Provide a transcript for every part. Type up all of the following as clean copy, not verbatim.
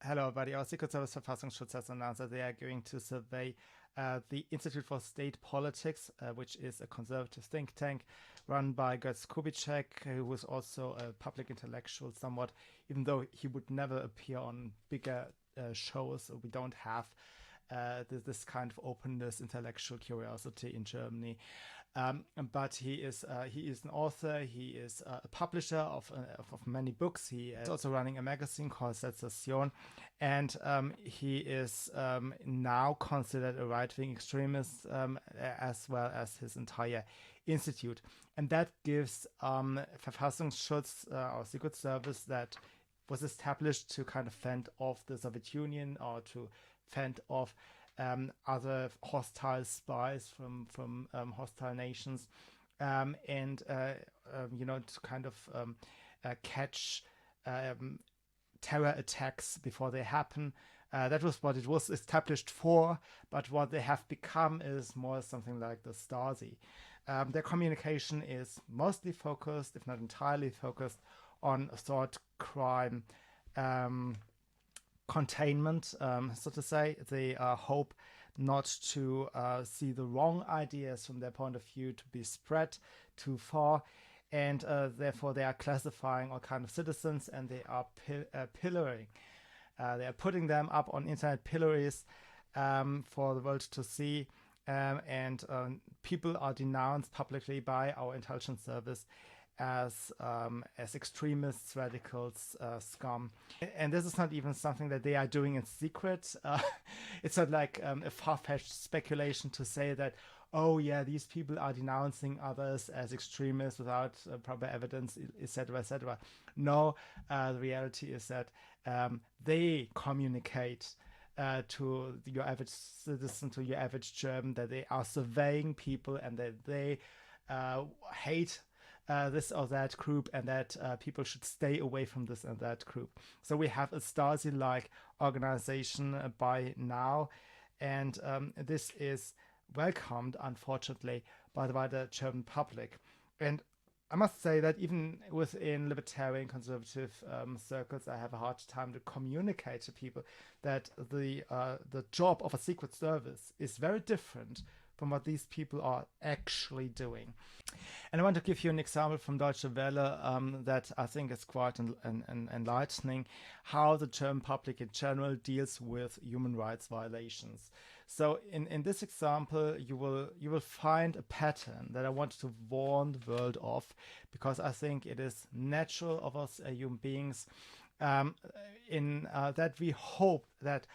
Hello, everybody. Our Secret Service Verfassungsschutz has announced that they are going to survey the Insitut for State Politics, which is a conservative think tank run by Götz Kubitschek, who was also a public intellectual somewhat, even though he would never appear on bigger shows. We don't have this kind of openness, intellectual curiosity in Germany. But he is an author. He is a publisher of many books. He is also running a magazine called Sezession, and he is now considered a right-wing extremist, as well as his entire institute. And that gives Verfassungsschutz, our secret service, that was established to kind of fend off the Soviet Union or to fend off other hostile spies from hostile nations, and to kind of catch terror attacks before they happen. That was what it was established for, but what they have become is more something like the Stasi. Their communication is mostly focused, if not entirely focused, on thought crime containment, so to say. They hope not to see the wrong ideas from their point of view to be spread too far, and therefore they are classifying all kind of citizens, and they are pillaring. They are putting them up on internet pillories for the world to see, and people are denounced publicly by our intelligence service as extremists, radicals, scum. And this is not even something that they are doing in secret. It's not like a far-fetched speculation to say that, oh yeah, these people are denouncing others as extremists without proper evidence, etc., etc. No, the reality is that they communicate to your average citizen, to your average German, that they are surveying people and that they hate this or that group, and that people should stay away from this and that group. So we have a Stasi-like organization by now, and this is welcomed, unfortunately, by the wider German public. And I must say that even within libertarian conservative circles, I have a hard time to communicate to people that the job of a secret service is very different from what these people are actually doing. And I want to give you an example from Deutsche Welle that I think is quite enlightening, how the German public in general deals with human rights violations. So in this example, you will find a pattern that I want to warn the world of, because I think it is natural of us human beings, that we hope that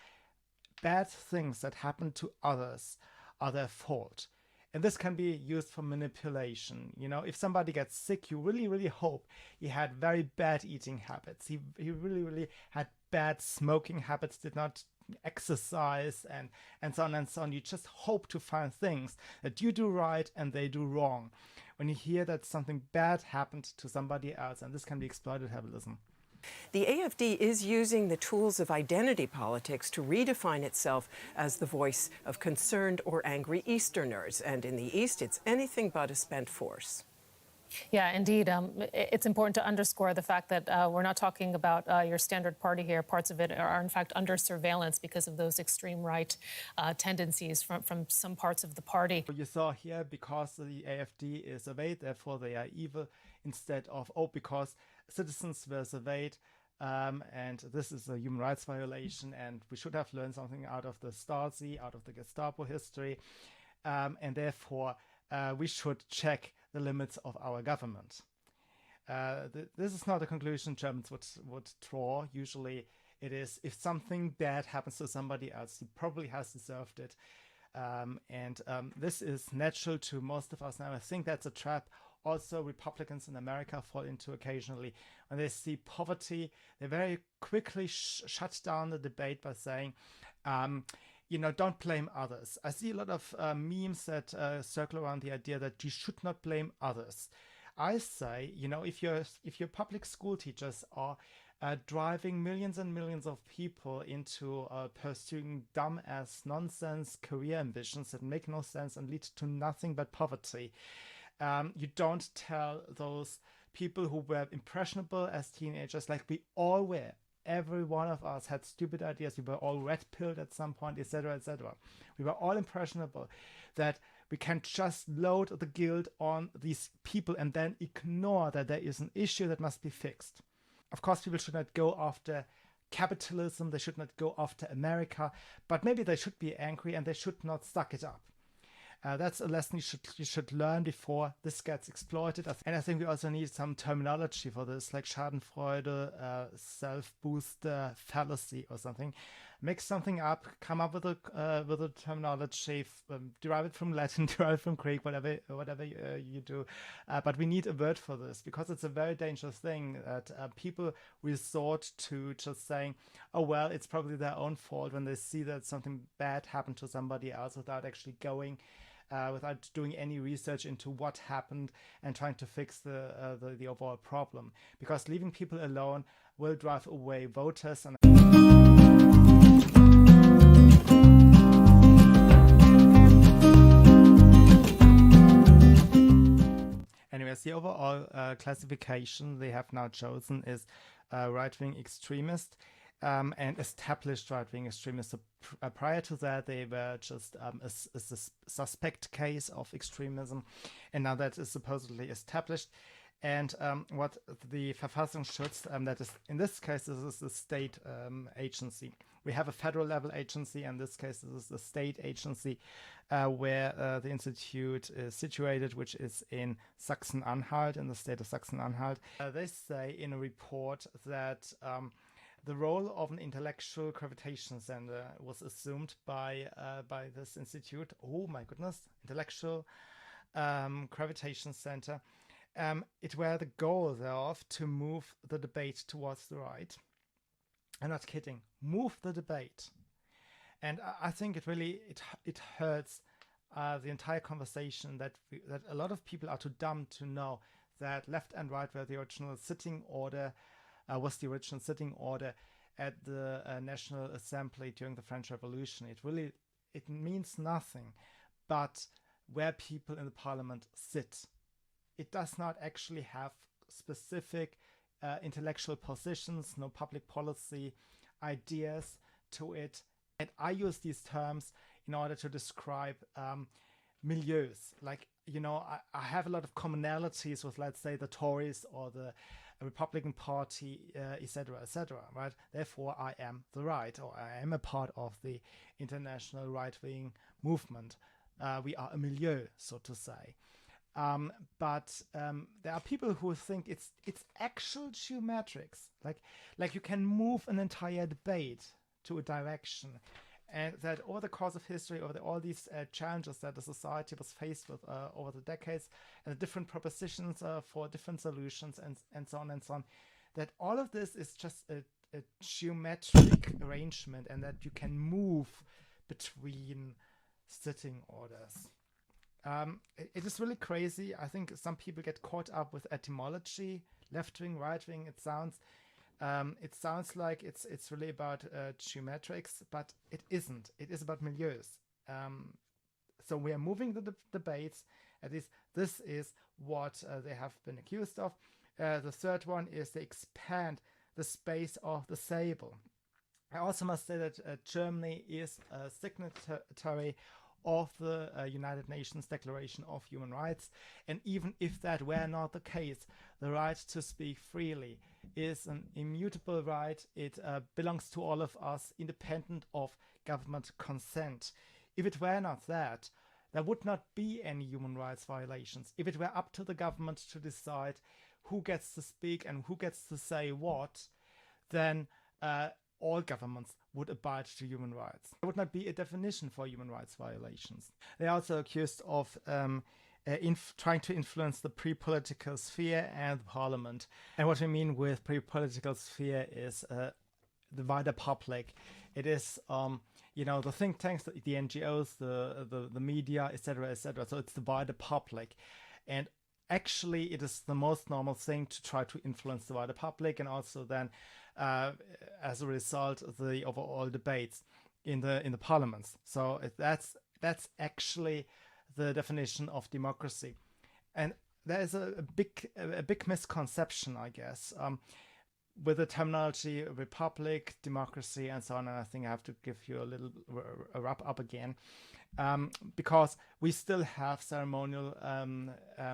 bad things that happen to others are their fault. And this can be used for manipulation. You know, if somebody gets sick, you really, really hope he had very bad eating habits. He really, really had bad smoking habits, did not exercise, and so on and so on. You just hope to find things that you do right and they do wrong when you hear that something bad happened to somebody else, and this can be exploitative. The AfD is using the tools of identity politics to redefine itself as the voice of concerned or angry Easterners. And in the East, it's anything but a spent force. Yeah, indeed. It's important to underscore the fact that we're not talking about your standard party here. Parts of it are, in fact, under surveillance because of those extreme right tendencies from some parts of the party. You saw here, because the AfD is surveyed, therefore they are evil, instead of, because citizens were surveyed, and this is a human rights violation, and we should have learned something out of the Stasi, out of the Gestapo history, and therefore we should check the limits of our government. This is not a conclusion Germans would draw. Usually it is, if something bad happens to somebody else, he probably has deserved it. And this is natural to most of us now. I think that's a trap also Republicans in America fall into occasionally. When they see poverty, they very quickly shut down the debate by saying, don't blame others. I see a lot of memes that circle around the idea that you should not blame others. I say, if your public school teachers are driving millions and millions of people into pursuing dumb-ass nonsense career ambitions that make no sense and lead to nothing but poverty, you don't tell those people who were impressionable as teenagers, like we all were every one of us had stupid ideas. We were all red-pilled at some point, etc., etc. We were all impressionable that we can just load the guilt on these people and then ignore that there is an issue that must be fixed. Of course, people should not go after capitalism, they should not go after America, but maybe they should be angry and they should not suck it up. That's a lesson you should learn before this gets exploited. And I think we also need some terminology for this, like Schadenfreude, self-booster, fallacy or something. Make something up, come up with a terminology, derive it from Latin, derive it from Greek, whatever you do. But we need a word for this, because it's a very dangerous thing that people resort to just saying, oh, well, it's probably their own fault, when they see that something bad happened to somebody else, without actually going, without doing any research into what happened and trying to fix the overall problem. Because leaving people alone will drive away voters. And anyways, the overall classification they have now chosen is right-wing extremist and established right-wing extremists. So prior to that, they were just a suspect case of extremism, and now that is supposedly established. And what the Verfassungsschutz, that is, in this case, this is a state agency. We have a federal level agency, and in this case, this is a state agency where the Insitut is situated, which is in Sachsen-Anhalt, in the state of Sachsen-Anhalt. They say in a report that the role of an intellectual gravitation center was assumed by this institute. Oh my goodness, intellectual gravitation center. It were the goal thereof to move the debate towards the right. I'm not kidding. Move the debate. And I think it really it hurts the entire conversation that a lot of people are too dumb to know that left and right were the original sitting order. Was the original sitting order at the National Assembly during the French Revolution. It means nothing but where people in the parliament sit. It does not actually have specific intellectual positions, no public policy ideas to it. And I use these terms in order to describe milieus. Like, I have a lot of commonalities with, let's say, the Tories or the Republican Party, etc., right? Therefore, I am the right, or I am a part of the international right-wing movement. We are a milieu, so to say. But there are people who think it's actual geometrics, like you can move an entire debate to a direction, and that over the course of history, over all these challenges that the society was faced with over the decades, and the different propositions for different solutions, and so on and so on, that all of this is just a geometric arrangement, and that you can move between sitting orders. It is really crazy. I think some people get caught up with etymology, left-wing, right-wing. It sounds like it's really about geometrics, but it isn't. It is about milieus. So we are moving the debates. At least this is what they have been accused of. The third one is they expand the space of the sable. I also must say that Germany is a signatory of the United Nations Declaration of Human Rights, and even if that were not the case, the right to speak freely is an immutable right. It belongs to all of us, independent of government consent. If it were not that, there would not be any human rights violations. If it were up to the government to decide who gets to speak and who gets to say what, then all governments would abide to human rights. There would not be a definition for human rights violations. They are also accused of trying to influence the pre-political sphere and the parliament. And what we mean with pre-political sphere is the wider public. It is, the think tanks, the NGOs, the media, etc., etc. So it's the wider public. And actually, it is the most normal thing to try to influence the wider public, and also then, as a result, the overall debates in the parliaments. So that's actually the definition of democracy. And there is a big misconception, I guess. with the terminology republic, democracy, and so on. And I think I have to give you a little wrap up again, because we still have ceremonial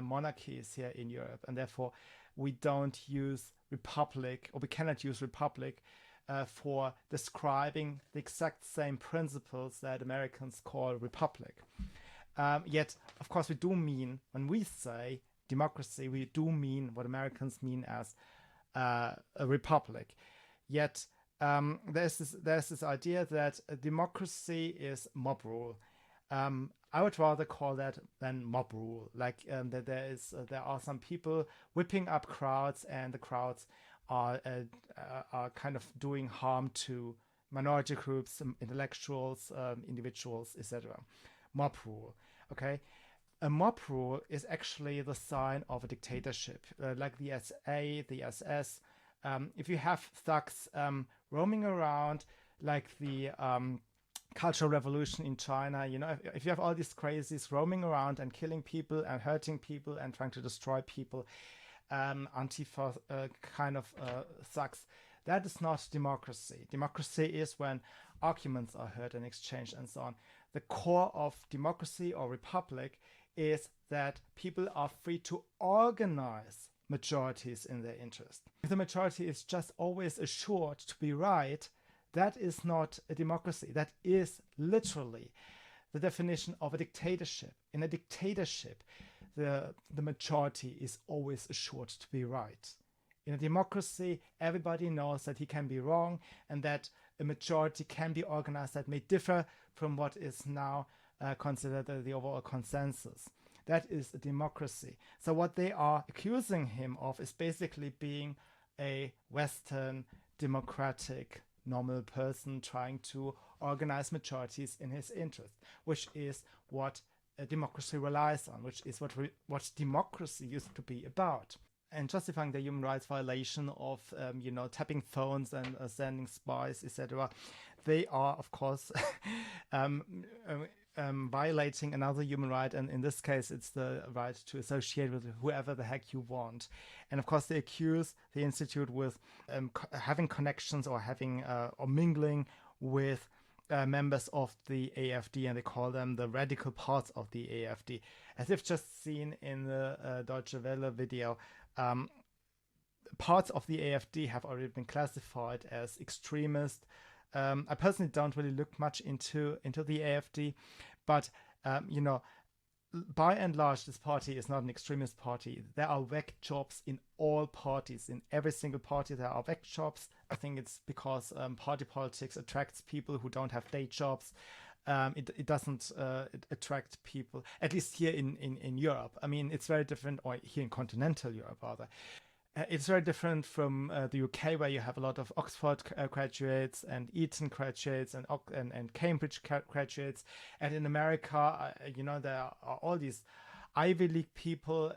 monarchies here in Europe, and therefore we don't use republic, or we cannot use republic for describing the exact same principles that Americans call republic. Yet, of course, we do mean, when we say democracy, we do mean what Americans mean as a republic. Yet there's this idea that a democracy is mob rule. I would rather call that than mob rule. Like that there are some people whipping up crowds, and the crowds are kind of doing harm to minority groups, intellectuals, individuals, etc. Mob rule. Okay. A mob rule is actually the sign of a dictatorship, like the SA, the SS. If you have thugs roaming around, like the Cultural Revolution in China, if you have all these crazies roaming around and killing people and hurting people and trying to destroy people, Antifa kind of thugs, that is not democracy. Democracy is when arguments are heard and exchanged and so on. The core of democracy or republic is that people are free to organize majorities in their interest. If the majority is just always assured to be right, that is not a democracy. That is literally the definition of a dictatorship. In a dictatorship, the majority is always assured to be right. In a democracy, everybody knows that he can be wrong, and that a majority can be organized that may differ from what is now considered the overall consensus. That is a democracy. So what they are accusing him of is basically being a Western democratic normal person trying to organize majorities in his interest, which is what a democracy relies on, which is what democracy used to be about. And justifying the human rights violation of tapping phones and sending spies, etc., they are, of course, violating another human right, and in this case it's the right to associate with whoever the heck you want. And of course they accuse the Insitut with having connections or having or mingling with members of the AfD, and they call them the radical parts of the AfD. As if just seen in the Deutsche Welle video, parts of the AfD have already been classified as extremist. I personally don't really look much into the AfD, but by and large, this party is not an extremist party. There are whack jobs in all parties. In every single party, there are whack jobs. I think it's because party politics attracts people who don't have day jobs. It doesn't attract people, at least here in Europe. I mean, it's very different, or here in continental Europe, rather. It's very different from the UK, where you have a lot of Oxford graduates and Eton graduates and Cambridge graduates. And in America, there are all these Ivy League people,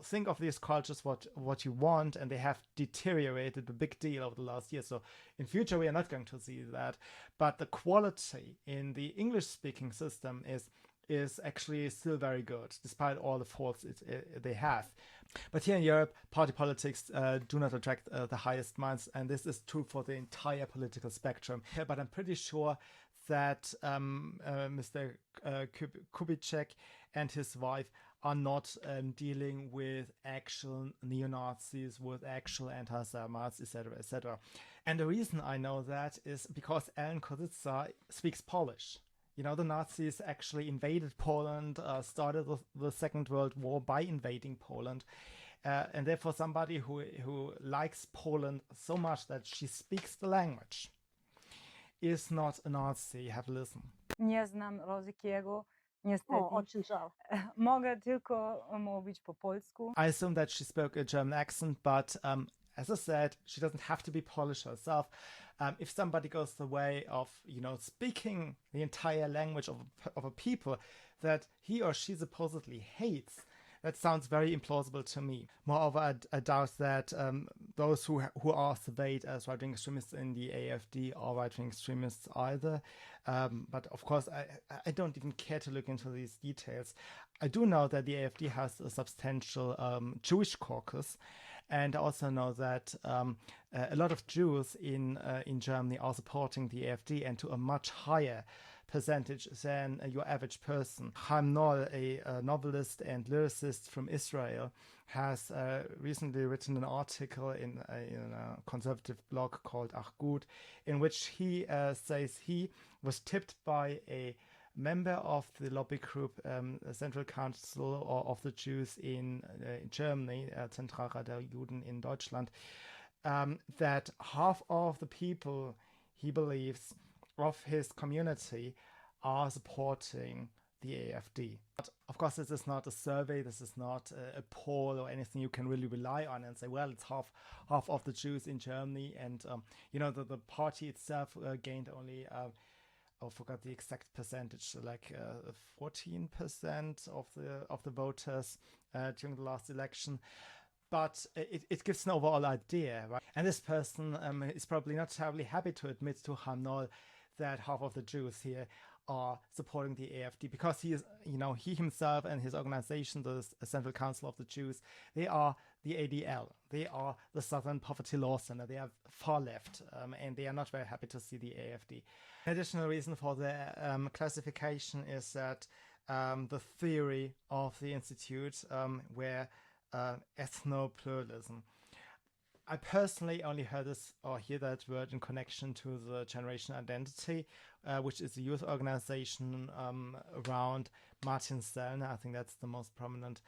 think of these cultures what you want, and they have deteriorated a big deal over the last year. So in future, we are not going to see that. But the quality in the English-speaking system is actually still very good, despite all the faults they have. But here in Europe, party politics do not attract the highest minds, and this is true for the entire political spectrum. But I'm pretty sure that Mr. Kubitschek and his wife are not dealing with actual neo-Nazis, with actual anti-Semites, etc., etc. And the reason I know that is because Ellen Kositza speaks Polish. The Nazis actually invaded Poland, started the Second World War by invading Poland. And therefore somebody who likes Poland so much that she speaks the language is not a Nazi. Have a listen. Nie znam rosyjskiego, niestety. Очень żal. Mogę tylko mówić po polsku. I assume that she spoke a German accent, but as I said, she doesn't have to be Polish herself. If somebody goes the way of, speaking the entire language of a people that he or she supposedly hates, that sounds very implausible to me. Moreover, I doubt that those who are surveyed as right-wing extremists in the AfD are right-wing extremists either. But of course, I don't even care to look into these details. I do know that the AfD has a substantial Jewish caucus, And I also know that a lot of Jews in Germany are supporting the AfD, and to a much higher percentage than your average person. Chaim Noll, a novelist and lyricist from Israel, has recently written an article in a conservative blog called Ach Gut, in which he says he was tipped by a member of the lobby group, Central Council of the Jews in Germany, Zentralrat der Juden in Deutschland, that half of the people, he believes, of his community are supporting the AfD. But of course, this is not a survey, this is not a poll or anything you can really rely on and say, well, it's half of the Jews in Germany, and the party itself gained only I forgot the exact percentage, like 14% of the voters during the last election. But it gives an overall idea, right? And this person is probably not terribly happy to admit to Chaim Noll that half of the Jews here are supporting the AfD, because he is, he himself and his organization, the Central Council of the Jews, they are the ADL, they are the Southern Poverty Law Center, they are far left, and they are not very happy to see the AfD. An additional reason for the classification is that the theory of the Insitut were ethno-pluralism. I personally only heard this or hear that word in connection to the Generation Identity, which is a youth organization around Martin Sellner. I think that's the most prominent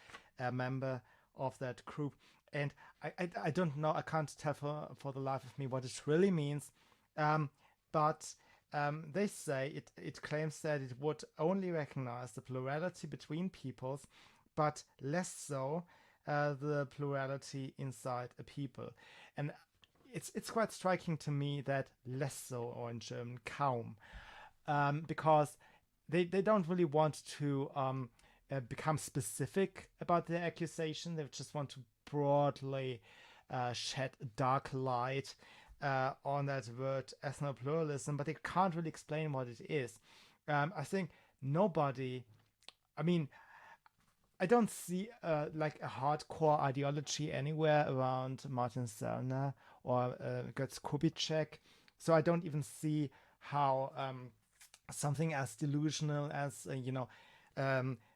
member of that group. And I don't know, I can't tell for the life of me what it really means. But they say it claims that it would only recognize the plurality between peoples, but less so the plurality inside a people. And it's quite striking to me that less so, or in German kaum, because they don't really want to become specific about their accusation. They just want to broadly shed dark light on that word ethno-pluralism, but they can't really explain what it is. I think nobody, I don't see like a hardcore ideology anywhere around Martin Sellner or Götz Kubitschek. So I don't even see how something as delusional as,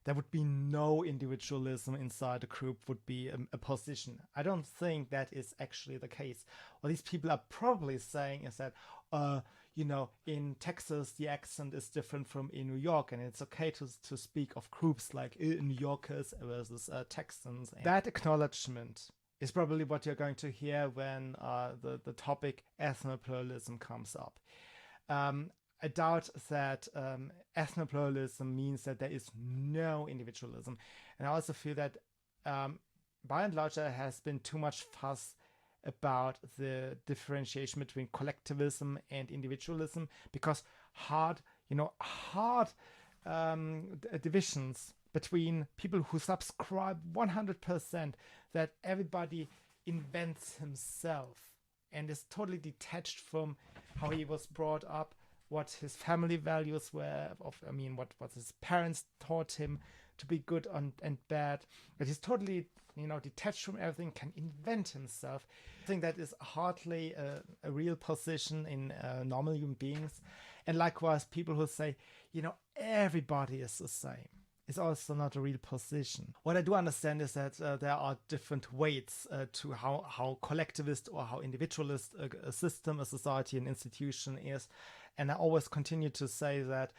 there would be no individualism inside a group would be a position. I don't think that is actually the case. What these people are probably saying is that, in Texas, the accent is different from in New York, and it's okay to speak of groups like New Yorkers versus Texans. And that acknowledgement is probably what you're going to hear when the topic ethnopluralism comes up. I doubt that ethnopluralism means that there is no individualism. And I also feel that by and large there has been too much fuss about the differentiation between collectivism and individualism, because hard divisions between people who subscribe 100% that everybody invents himself and is totally detached from how he was brought up, what his family values were, what his parents taught him to be good and bad, that he's totally detached from everything, can invent himself. I think that is hardly a real position in normal human beings. And likewise, people who say, everybody is the same, is also not a real position. What I do understand is that there are different weights to how collectivist or how individualist a system, a society, an institution is. And I always continue to say that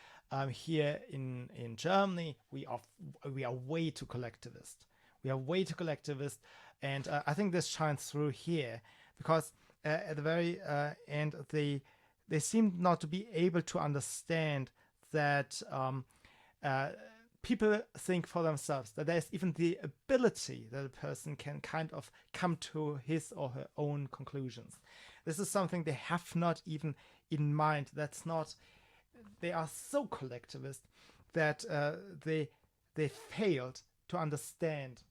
here in Germany, we are way too collectivist. We are way too collectivist. And I think this shines through here, because at the very end, they seem not to be able to understand that people think for themselves, that there's even the ability that a person can kind of come to his or her own conclusions. This is something they have not even in mind. They are so collectivist that they failed to understand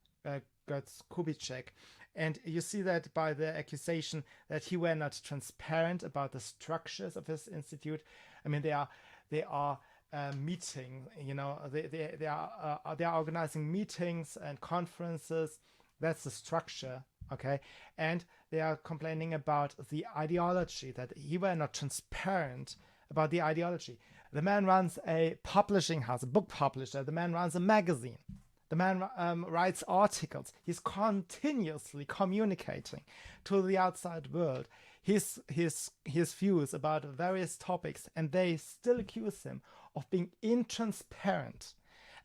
Götz Kubitschek. And you see that by the accusation that he were not transparent about the structures of his institute. They are meeting, they are organizing meetings and conferences. That's the structure Okay, and they are complaining about the ideology, that he were not transparent about the ideology. The man runs a publishing house, a book publisher. The man runs a magazine. The man writes articles. He's continuously communicating to the outside world his views about various topics, and they still accuse him of being intransparent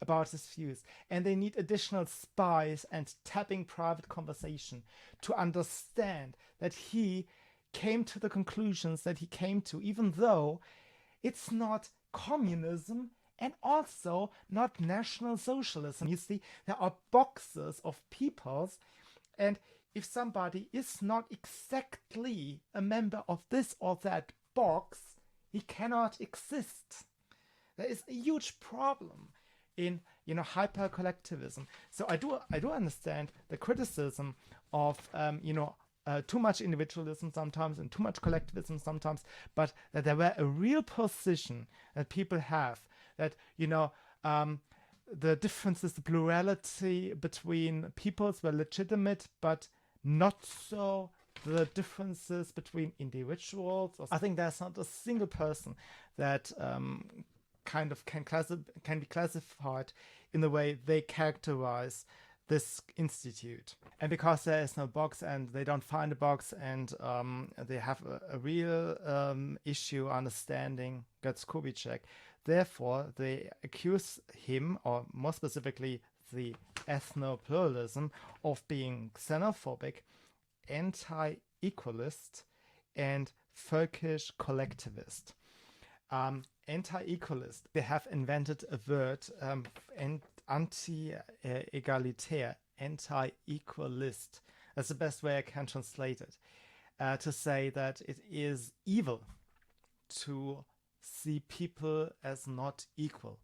about his views, and they need additional spies and tapping private conversation to understand that he came to the conclusions that he came to, even though it's not communism and also not National Socialism. You see, there are boxes of peoples, and if somebody is not exactly a member of this or that box, he cannot exist. There is a huge problem in hyper collectivism. So I do understand the criticism of too much individualism sometimes and too much collectivism sometimes, but that there were a real position that people have, that the differences, the plurality between peoples were legitimate, but not so the differences between individuals. I think there's not a single person that can be classified in the way they characterize this institute. And because there is no box and they don't find a box, and they have a real issue understanding Götz Kubitschek, therefore they accuse him, or more specifically the ethno-pluralism, of being xenophobic, anti-equalist, and Völkisch collectivist. Anti-equalist, they have invented a word, anti-egalitär, anti-equalist. That's the best way I can translate it. To say that it is evil to see people as not equal.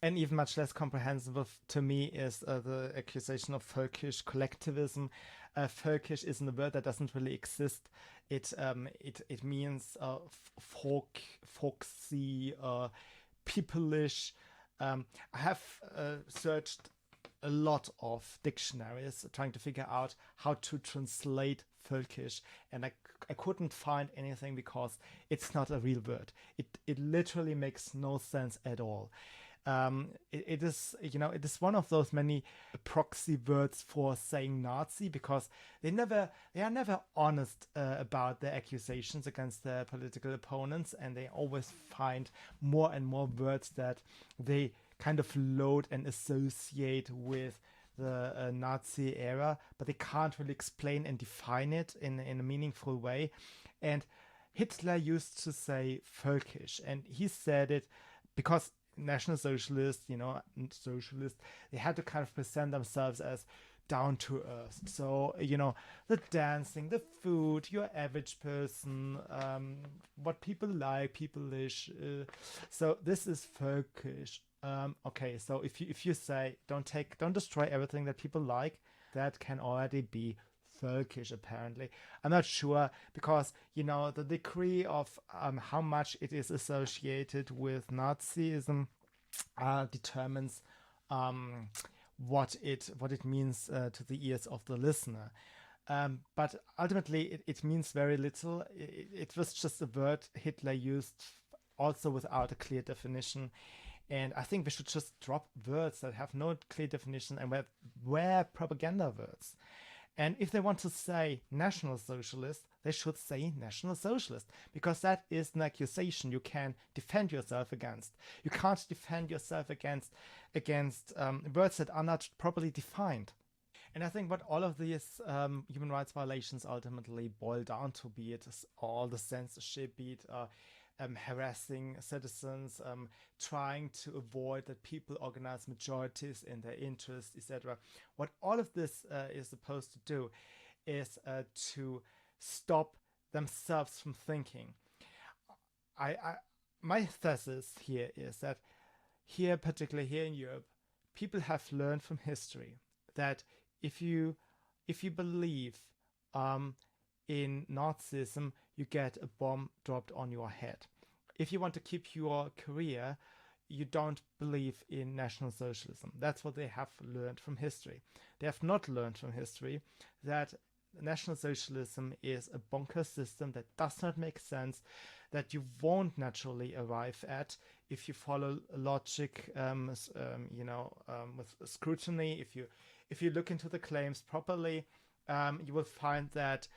And even much less comprehensible to me is the accusation of Völkisch collectivism. Völkisch isn't a word that doesn't really exist. It means folksy, peopleish. I have searched a lot of dictionaries trying to figure out how to translate Völkisch, and I couldn't find anything because it's not a real word. It literally makes no sense at all. It is one of those many proxy words for saying Nazi, because they are never honest about their accusations against their political opponents, and they always find more and more words that they kind of load and associate with the Nazi era, but they can't really explain and define it in a meaningful way. And Hitler used to say Völkisch, and he said it because National Socialists, socialists, they had to kind of present themselves as down to earth. So, the dancing, the food, your average person, what people like, peopleish. So this is Völkisch. Okay, so if you say don't destroy everything that people like, that can already be Völkisch, apparently. I'm not sure, because the degree of how much it is associated with Nazism determines what it means to the ears of the listener. But ultimately it means very little. It was just a word Hitler used, also without a clear definition. And I think we should just drop words that have no clear definition and were propaganda words. And if they want to say National Socialist, they should say National Socialist, because that is an accusation you can defend yourself against. You can't defend yourself against words that are not properly defined. And I think what all of these human rights violations ultimately boil down to, be it all the censorship, be it harassing citizens, trying to avoid that people organize majorities in their interests, etc. What all of this is supposed to do is to stop themselves from thinking. My thesis here is that particularly here in Europe, people have learned from history that if you believe in Nazism, you get a bomb dropped on your head. If you want to keep your career, you don't believe in National Socialism. That's what they have learned from history. They have not learned from history that National Socialism is a bonkers system that does not make sense, that you won't naturally arrive at if you follow logic, with scrutiny. If you look into the claims properly, you will find that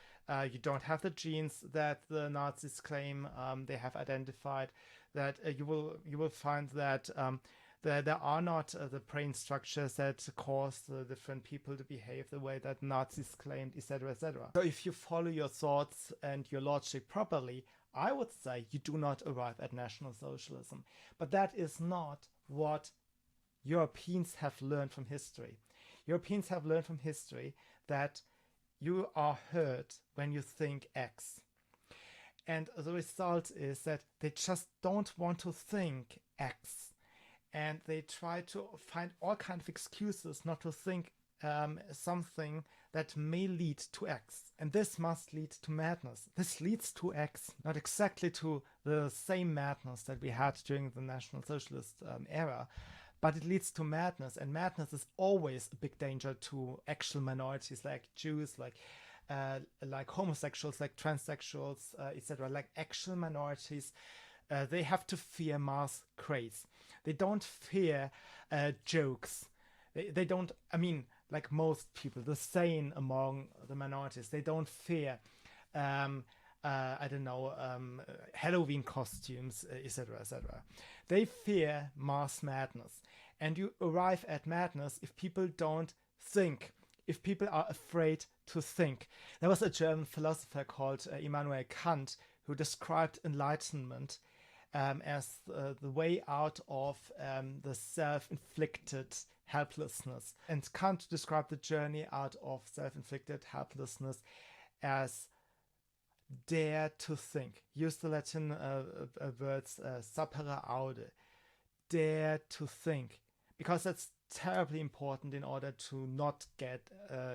you don't have the genes that the Nazis claim they have identified. That you will find that there are not the brain structures that cause the different people to behave the way that Nazis claimed, etc., etc. So if you follow your thoughts and your logic properly, I would say you do not arrive at National Socialism. But that is not what Europeans have learned from history. Europeans have learned from history that you are hurt when you think X. And the result is that they just don't want to think X. And they try to find all kinds of excuses not to think something that may lead to X. And this must lead to madness. This leads to X, not exactly to the same madness that we had during the National Socialist era, but it leads to madness. And madness is always a big danger to actual minorities like Jews, like homosexuals, like transsexuals, etc., like actual minorities. They have to fear mass craze. They don't fear jokes. They don't, like most people, the sane among the minorities, they don't fear, Halloween costumes, etc., etc. They fear mass madness. And you arrive at madness if people don't think, if people are afraid to think. There was a German philosopher called Immanuel Kant who described enlightenment as the way out of the self-inflicted helplessness. And Kant described the journey out of self-inflicted helplessness as dare to think. Use the Latin words sapere aude. Dare to think. Because that's terribly important in order to not get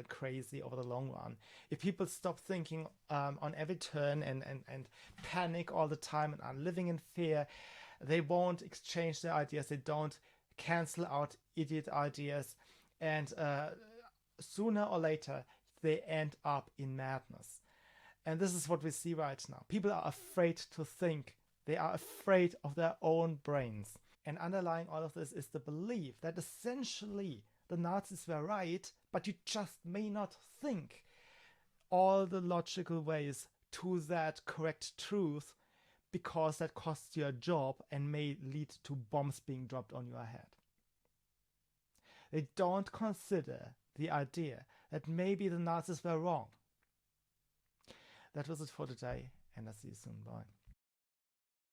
crazy over the long run. If people stop thinking on every turn and panic all the time and are living in fear, they won't exchange their ideas, they don't cancel out idiot ideas, and sooner or later they end up in madness. And this is what we see right now. People are afraid to think. They are afraid of their own brains. And underlying all of this is the belief that essentially the Nazis were right, but you just may not think all the logical ways to that correct truth, because that costs you a job and may lead to bombs being dropped on your head. They don't consider the idea that maybe the Nazis were wrong. That was it for today, and I'll see you soon. Bye.